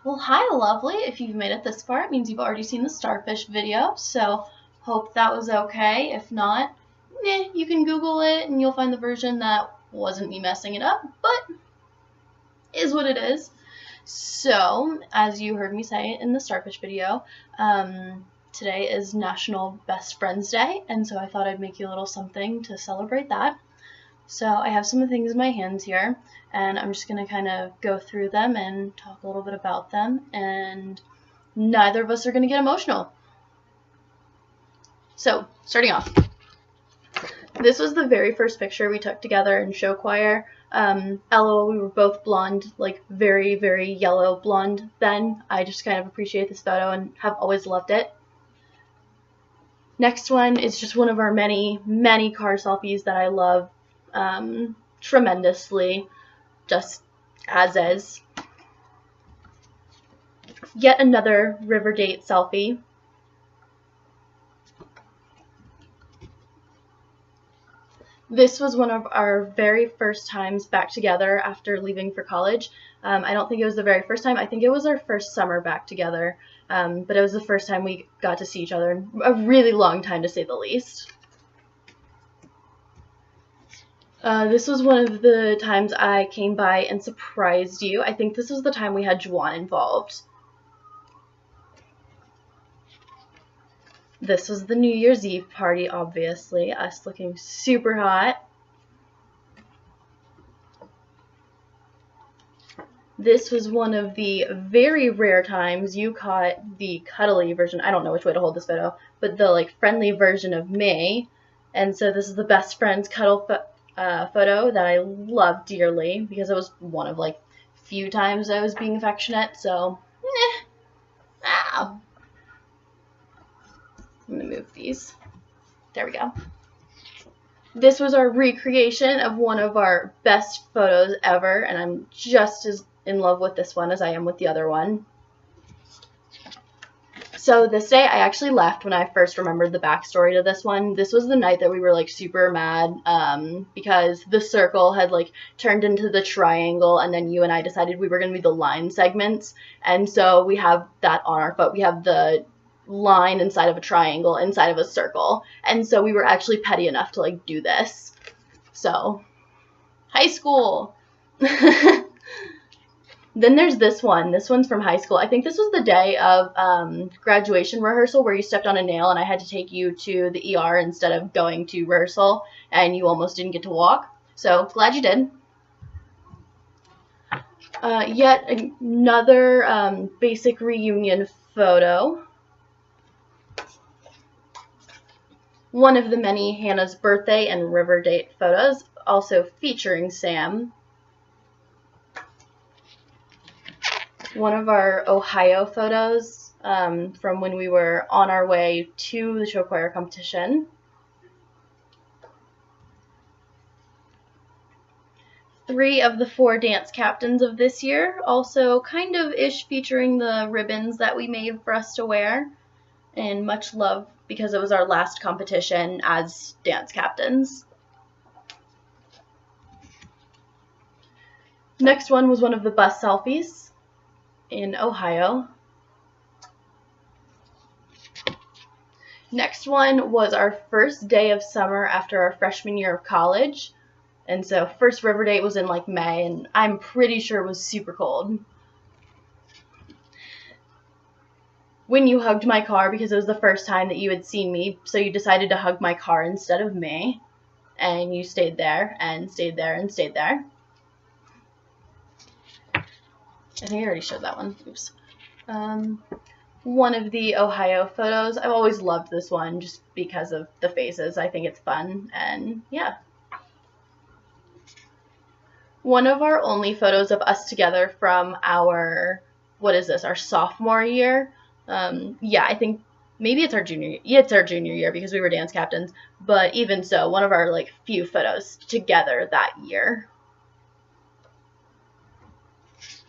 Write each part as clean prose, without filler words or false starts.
Well, hi, lovely. If you've made it this far, it means you've already seen the starfish video, so hope that was okay. If not, you can Google it and you'll find the version that wasn't me messing it up, but is what it is. So, as you heard me say in the starfish video, today is National Best Friends Day, and so I thought I'd make you a little something to celebrate that. So I have some things in my hands here, and I'm just going to kind of go through them and talk a little bit about them, and neither of us are going to get emotional. So, starting off, this was the very first picture we took together in show choir. LOL, we were both blonde, like very, very yellow blonde then. I just kind of appreciate this photo and have always loved it. Next one is just one of our many, many car selfies that I love tremendously, just as is. Yet another river date selfie. This was one of our very first times back together after leaving for college. I don't think it was the very first time. I think it was our first summer back together, but it was the first time we got to see each other in a really long time, to say the least. This was one of the times I came by and surprised you. I think this was the time we had Juwan involved. This was the New Year's Eve party, obviously, us looking super hot. This was one of the very rare times you caught the cuddly version. I don't know which way to hold this photo, but the like friendly version of me. And so this is the best friends cuddle photo that I love dearly because it was one of like few times I was being affectionate. So, ow. I'm going to move these. There we go. This was our recreation of one of our best photos ever, and I'm just as in love with this one as I am with the other one. So this day I actually left when I first remembered the backstory to this one. This was the night that we were like super mad because the circle had like turned into the triangle, and then you and I decided we were going to be the line segments, and so we have that on our foot. We have the line inside of a triangle inside of a circle, and so we were actually petty enough to like do this. So high school. Then there's this one. This one's from high school. I think this was the day of graduation rehearsal where you stepped on a nail and I had to take you to the ER instead of going to rehearsal, and you almost didn't get to walk. So glad you did. Yet another basic reunion photo. One of the many Hannah's birthday and river date photos, also featuring Sam. One of our Ohio photos from when we were on our way to the show choir competition. Three of the 4 dance captains of this year, also kind of ish featuring the ribbons that we made for us to wear, and much love because it was our last competition as dance captains. Next one was one of the bus selfies in Ohio. Next one was our first day of summer after our freshman year of college. And so first river date was in like May, and I'm pretty sure it was super cold. When you hugged my car because it was the first time that you had seen me, so you decided to hug my car instead of me. And you stayed there and stayed there and stayed there. I think I already showed that one. Oops. One of the Ohio photos. I've always loved this one just because of the faces. I think it's fun, and yeah. One of our only photos of us together from our, what is this, our sophomore year? Yeah, I think maybe it's our junior year. Yeah, it's our junior year because we were dance captains, but even so, one of our like few photos together that year.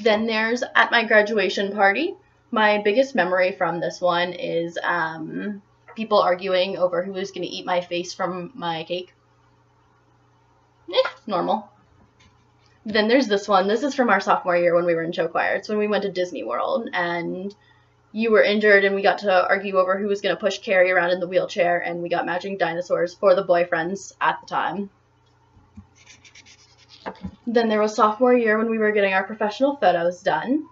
Then there's at my graduation party. My biggest memory from this one is people arguing over who was going to eat my face from my cake. Normal. Then there's this one. This is from our sophomore year when we were in show choir. It's when we went to Disney World and you were injured and we got to argue over who was going to push Carrie around in the wheelchair, and we got matching dinosaurs for the boyfriends at the time. Then there was sophomore year when we were getting our professional photos done.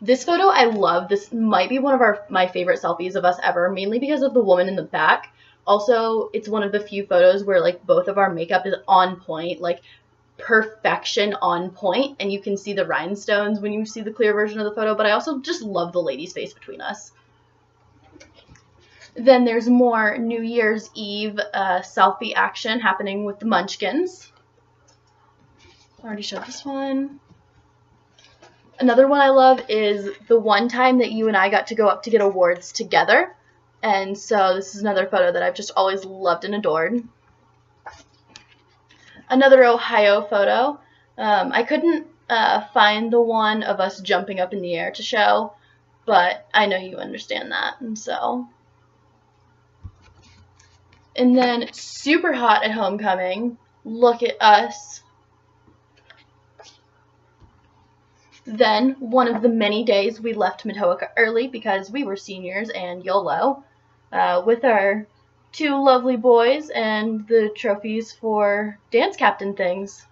This photo I love. This might be one of my favorite selfies of us ever, mainly because of the woman in the back. Also, it's one of the few photos where like both of our makeup is on point, like perfection on point, and you can see the rhinestones when you see the clear version of the photo, but I also just love the lady's face between us. Then there's more New Year's Eve selfie action happening with the Munchkins. I already showed this one. Another one I love is the one time that you and I got to go up to get awards together. And so this is another photo that I've just always loved and adored. Another Ohio photo. I couldn't find the one of us jumping up in the air to show, but I know you understand that. And so. And then super hot at homecoming. Look at us. Then, one of the many days we left Matoaka early because we were seniors and YOLO, with our two lovely boys and the trophies for dance captain things.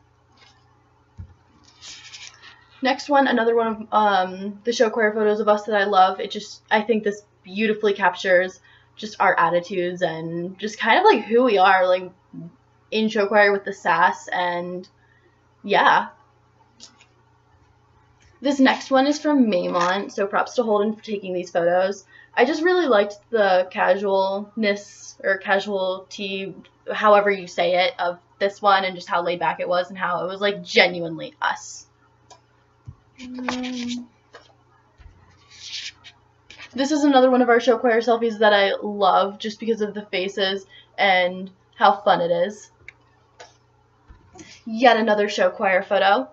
Next one, another one of the show choir photos of us that I love. I think this beautifully captures just our attitudes and just kind of like who we are, like in show choir with the sass, and yeah. This next one is from Maymont, so props to Holden for taking these photos. I just really liked the casualness, or casualty, however you say it, of this one, and just how laid back it was and how it was like genuinely us. This is another one of our show choir selfies that I love just because of the faces and how fun it is. Yet another show choir photo.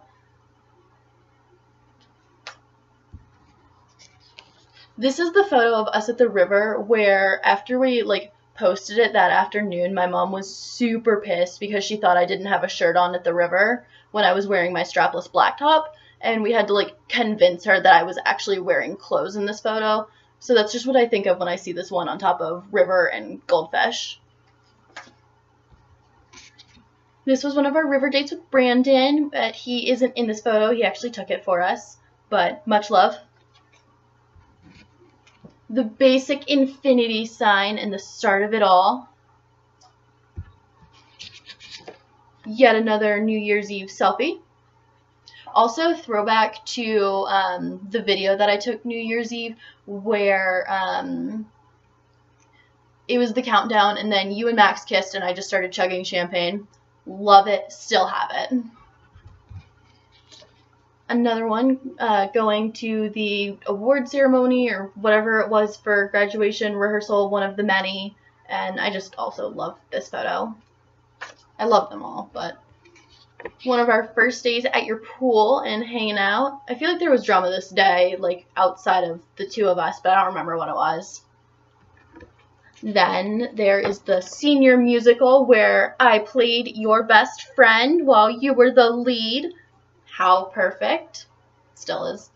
This is the photo of us at the river where after we like posted it that afternoon, my mom was super pissed because she thought I didn't have a shirt on at the river when I was wearing my strapless black top, and we had to like convince her that I was actually wearing clothes in this photo. So that's just what I think of when I see this one on top of river and goldfish. This was one of our river dates with Brandon, but he isn't in this photo. He actually took it for us, but much love. The basic infinity sign and the start of it all. Yet another New Year's Eve selfie. Also, throwback to the video that I took New Year's Eve where it was the countdown and then you and Max kissed and I just started chugging champagne. Love it. Still have it. Another one going to the award ceremony or whatever it was for graduation rehearsal, one of the many, and I just also love this photo. I love them all, but one of our first days at your pool and hanging out. I feel like there was drama this day, like outside of the two of us, but I don't remember what it was. Then there is the senior musical where I played your best friend while you were the lead. How perfect. Still is.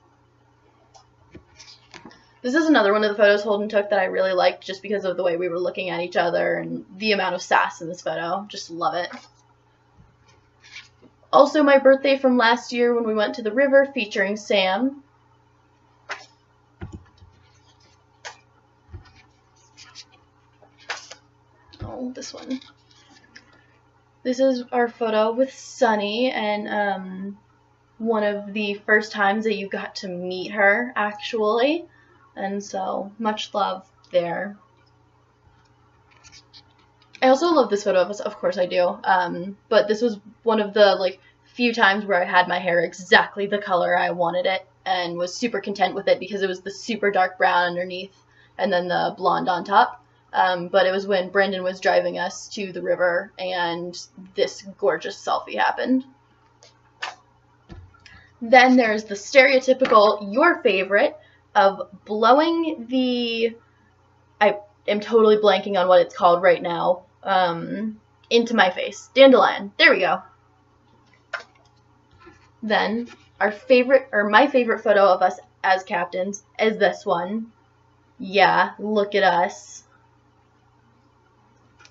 This is another one of the photos Holden took that I really liked just because of the way we were looking at each other and the amount of sass in this photo. Just love it. Also my birthday from last year when we went to the river featuring Sam. Oh, this one. This is our photo with Sunny and one of the first times that you got to meet her, actually. And so, much love there. I also love this photo of us, of course I do. But this was one of the, like, few times where I had my hair exactly the color I wanted it and was super content with it because it was the super dark brown underneath and then the blonde on top. But it was when Brandon was driving us to the river and this gorgeous selfie happened. Then there's the stereotypical, your favorite, of blowing the, I am totally blanking on what it's called right now, into my face. Dandelion. There we go. Then our favorite, or my favorite photo of us as captains is this one. Yeah, look at us.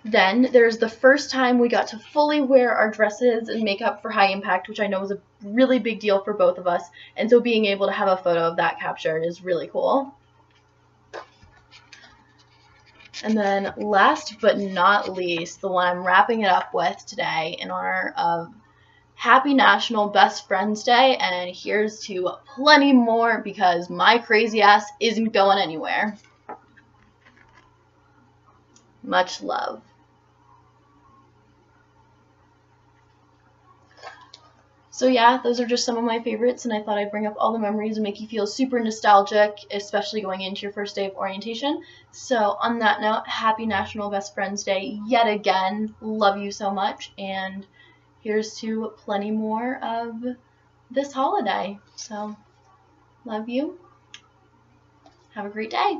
Then there's the first time we got to fully wear our dresses and makeup for High Impact, which I know was a really big deal for both of us. And so being able to have a photo of that captured is really cool. And then last but not least, the one I'm wrapping it up with today in honor of Happy National Best Friends Day, and here's to plenty more because my crazy ass isn't going anywhere. Much love. So yeah, those are just some of my favorites, and I thought I'd bring up all the memories and make you feel super nostalgic, especially going into your first day of orientation. So on that note, happy National Best Friends Day yet again. Love you so much, and here's to plenty more of this holiday. So love you. Have a great day.